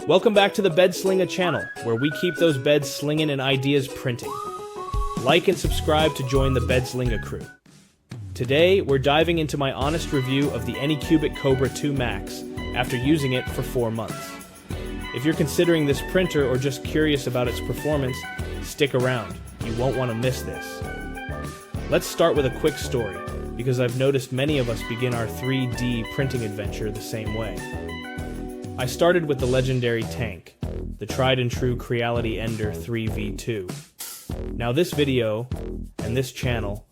Welcome back to the Bed Slinga channel, where we keep those beds slinging and ideas printing. Like and subscribe to join the Bed Slinga crew. Today, we're diving into my honest review of the Anykubic Kobra 2 Max after using it for 4 months. If you're considering this printer or just curious about its performance, stick around. You won't want to miss this. Let's start with a quick story, because I've noticed many of us begin our 3D printing adventure the same way. I started with the legendary tank, the tried and true Creality Ender 3v2. Now this video, and this channel,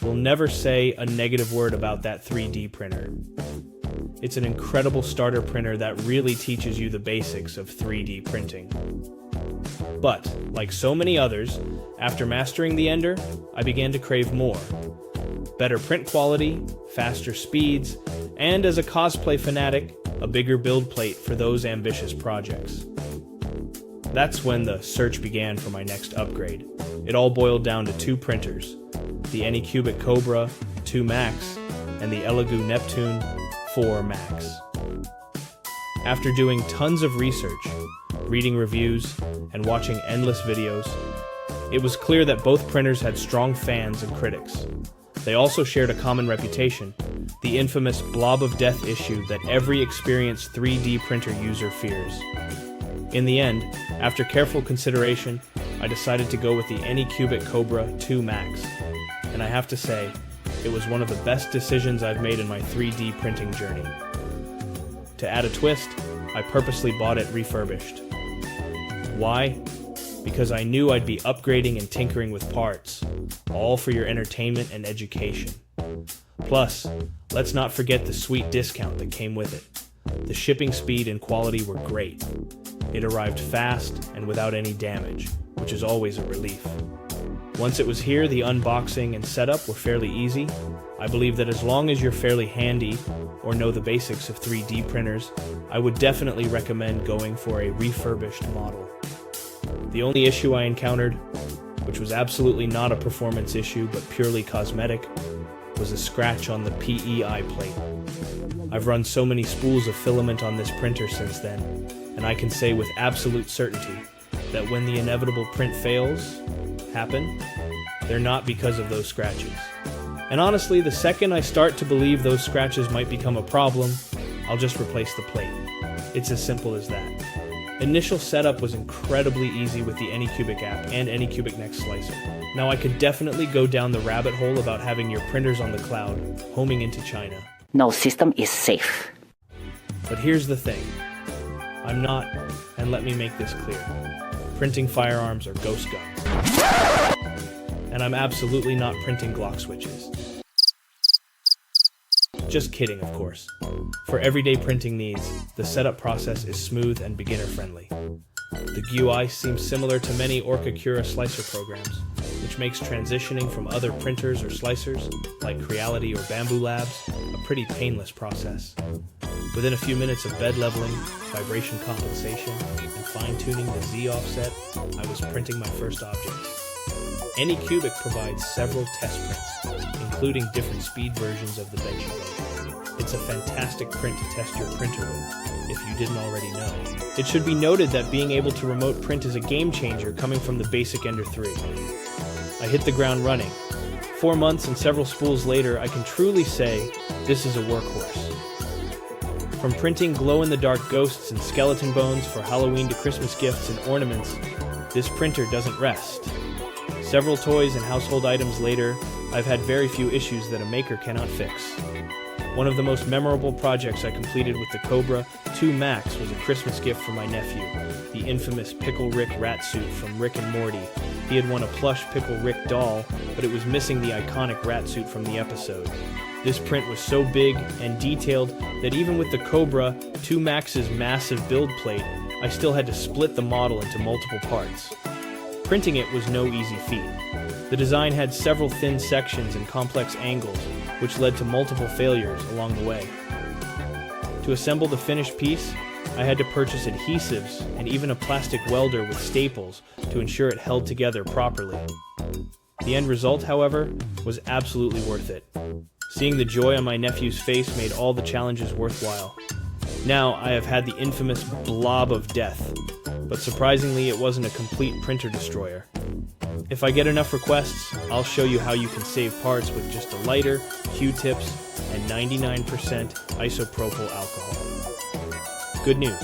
will never say a negative word about that 3D printer. It's an incredible starter printer that really teaches you the basics of 3D printing. But, like so many others, after mastering the Ender, I began to crave more. Better print quality, faster speeds, and as a cosplay fanatic, a bigger build plate for those ambitious projects. That's when the search began for my next upgrade. It all boiled down to 2 printers, the Anykubic Kobra 2 Max and the Elegoo Neptune 4 Max. After doing tons of research, reading reviews, and watching endless videos, it was clear that both printers had strong fans and critics. They also shared a common reputation, the infamous blob of death issue that every experienced 3D printer user fears. In the end, after careful consideration, I decided to go with the Anykubic Kobra 2 Max, and I have to say, it was one of the best decisions I've made in my 3D printing journey. To add a twist, I purposely bought it refurbished. Why? Because I knew I'd be upgrading and tinkering with parts, all for your entertainment and education. Plus, let's not forget the sweet discount that came with it. The shipping speed and quality were great. It arrived fast and without any damage, which is always a relief. Once it was here, the unboxing and setup were fairly easy. I believe that as long as you're fairly handy or know the basics of 3D printers, I would definitely recommend going for a refurbished model. The only issue I encountered, which was absolutely not a performance issue but purely cosmetic, was a scratch on the PEI plate. I've run so many spools of filament on this printer since then, and I can say with absolute certainty that when the inevitable print fails happen, they're not because of those scratches. And honestly, the second I start to believe those scratches might become a problem, I'll just replace the plate. It's as simple as that. Initial setup was incredibly easy with the Anykubic app and Anykubic Next Slicer. Now I could definitely go down the rabbit hole about having your printers on the cloud, homing into China. No system is safe. But here's the thing. I'm not, and let me make this clear, printing firearms or ghost guns. And I'm absolutely not printing Glock switches. Just kidding, of course. For everyday printing needs, the setup process is smooth and beginner-friendly. The GUI seems similar to many Orca slicer programs, which makes transitioning from other printers or slicers, like Creality or Bamboo Labs, a pretty painless process. Within a few minutes of bed leveling, vibration compensation, and fine-tuning the Z offset, I was printing my first object. Anykubic provides several test prints, including different speed versions of the Benchy Boat. It's a fantastic print to test your printer with, if you didn't already know. It should be noted that being able to remote print is a game changer coming from the basic Ender 3. I hit the ground running. 4 months and several spools later, I can truly say this is a workhorse. From printing glow-in-the-dark ghosts and skeleton bones for Halloween to Christmas gifts and ornaments, this printer doesn't rest. Several toys and household items later, I've had very few issues that a maker cannot fix. One of the most memorable projects I completed with the Kobra 2 Max was a Christmas gift for my nephew, the infamous Pickle Rick rat suit from Rick and Morty. He had won a plush Pickle Rick doll, but it was missing the iconic rat suit from the episode. This print was so big and detailed that even with the Kobra 2 Max's massive build plate, I still had to split the model into multiple parts. Printing it was no easy feat. The design had several thin sections and complex angles, which led to multiple failures along the way. To assemble the finished piece, I had to purchase adhesives and even a plastic welder with staples to ensure it held together properly. The end result, however, was absolutely worth it. Seeing the joy on my nephew's face made all the challenges worthwhile. Now I have had the infamous blob of death, but surprisingly it wasn't a complete printer destroyer. If I get enough requests, I'll show you how you can save parts with just a lighter, Q-tips, and 99% isopropyl alcohol. Good news.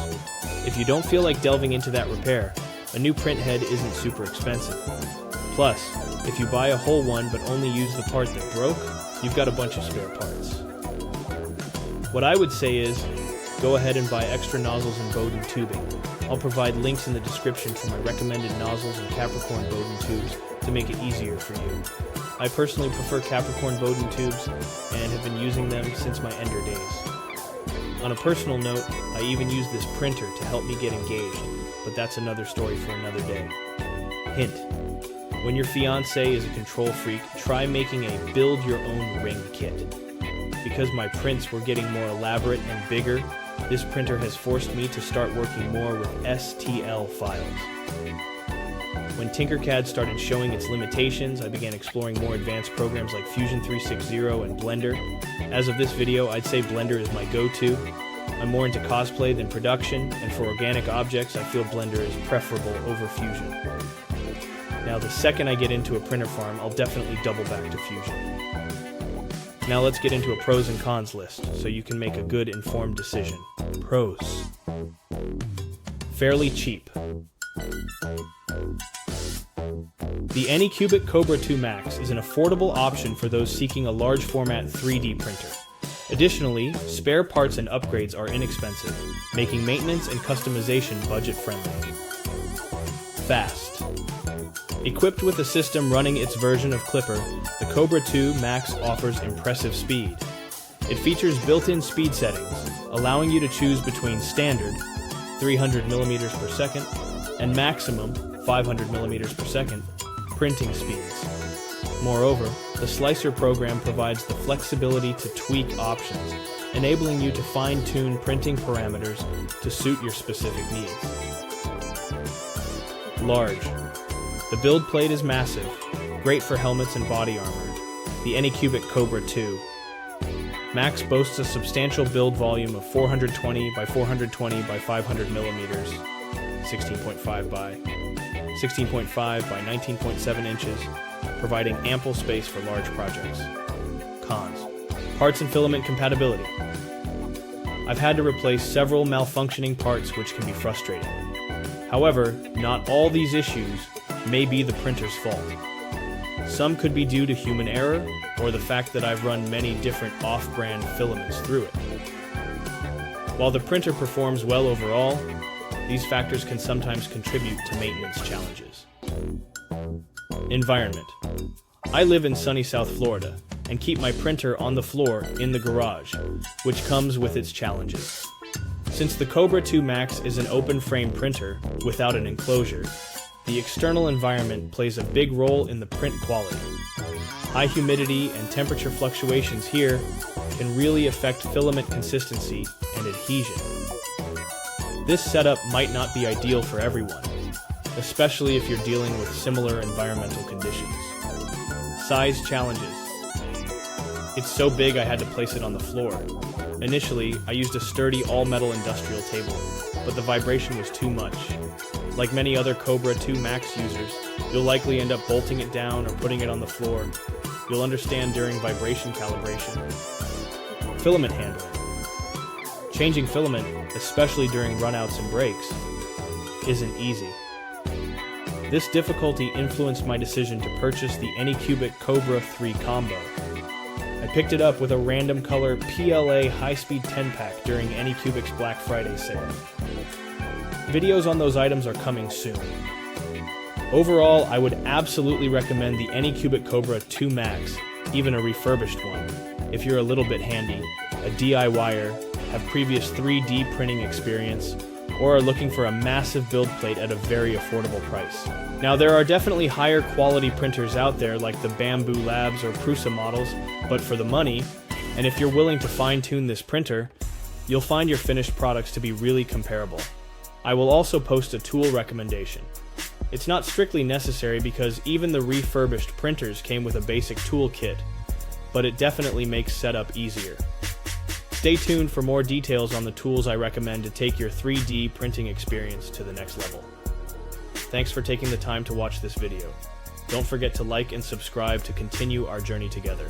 If you don't feel like delving into that repair, a new print head isn't super expensive. Plus, if you buy a whole one but only use the part that broke, you've got a bunch of spare parts. What I would say is, go ahead and buy extra nozzles and Bowden tubing. I'll provide links in the description for my recommended nozzles and Capricorn Bowden tubes to make it easier for you. I personally prefer Capricorn Bowden tubes and have been using them since my Ender days. On a personal note, I even use this printer to help me get engaged, but that's another story for another day. Hint: when your fiancé is a control freak, try making a build-your-own ring kit. Because my prints were getting more elaborate and bigger, this printer has forced me to start working more with STL files. When Tinkercad started showing its limitations, I began exploring more advanced programs like Fusion 360 and Blender. As of this video, I'd say Blender is my go-to. I'm more into cosplay than production, and for organic objects, I feel Blender is preferable over Fusion. Now, the second I get into a printer farm, I'll definitely double back to Fusion. Now let's get into a pros and cons list, so you can make a good informed decision. Pros. Fairly cheap. The Anykubic Kobra 2 Max is an affordable option for those seeking a large format 3D printer. Additionally, spare parts and upgrades are inexpensive, making maintenance and customization budget-friendly. Fast. Equipped with a system running its version of Clipper, the Kobra 2 Max offers impressive speed. It features built-in speed settings, allowing you to choose between standard 300 mm per second and maximum 500 mm per second printing speeds. Moreover, the Slicer program provides the flexibility to tweak options, enabling you to fine-tune printing parameters to suit your specific needs. Large. The build plate is massive, great for helmets and body armor. The Anykubic Kobra 2 Max boasts a substantial build volume of 420 by 420 by 500 millimeters, 16.5 by 19.7 inches, providing ample space for large projects. Cons. Parts and filament compatibility. I've had to replace several malfunctioning parts, which can be frustrating. However, not all these issues may be the printer's fault. Some could be due to human error, or the fact that I've run many different off-brand filaments through it. While the printer performs well overall, these factors can sometimes contribute to maintenance challenges. Environment. I live in sunny South Florida, and keep my printer on the floor in the garage, which comes with its challenges. Since the Kobra 2 Max is an open-frame printer without an enclosure, the external environment plays a big role in the print quality. High humidity and temperature fluctuations here can really affect filament consistency and adhesion. This setup might not be ideal for everyone, especially if you're dealing with similar environmental conditions. Size challenges. It's so big I had to place it on the floor. Initially, I used a sturdy all-metal industrial table, but the vibration was too much. Like many other Kobra 2 Max users, you'll likely end up bolting it down or putting it on the floor. You'll understand during vibration calibration. Filament handling. Changing filament, especially during runouts and breaks, isn't easy. This difficulty influenced my decision to purchase the Anykubic Kobra 3 combo. I picked it up with a random color PLA high-speed 10-pack during Anykubic's Black Friday sale. Videos on those items are coming soon. Overall, I would absolutely recommend the Anykubic Kobra 2 Max, even a refurbished one, if you're a little bit handy, a DIYer, have previous 3D printing experience, or are looking for a massive build plate at a very affordable price. Now, there are definitely higher quality printers out there like the Bamboo Labs or Prusa models, but for the money, and if you're willing to fine-tune this printer, you'll find your finished products to be really comparable. I will also post a tool recommendation. It's not strictly necessary because even the refurbished printers came with a basic tool kit, but it definitely makes setup easier. Stay tuned for more details on the tools I recommend to take your 3D printing experience to the next level. Thanks for taking the time to watch this video. Don't forget to like and subscribe to continue our journey together.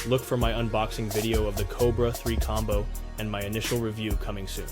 Look for my unboxing video of the Kobra 3 combo and my initial review coming soon.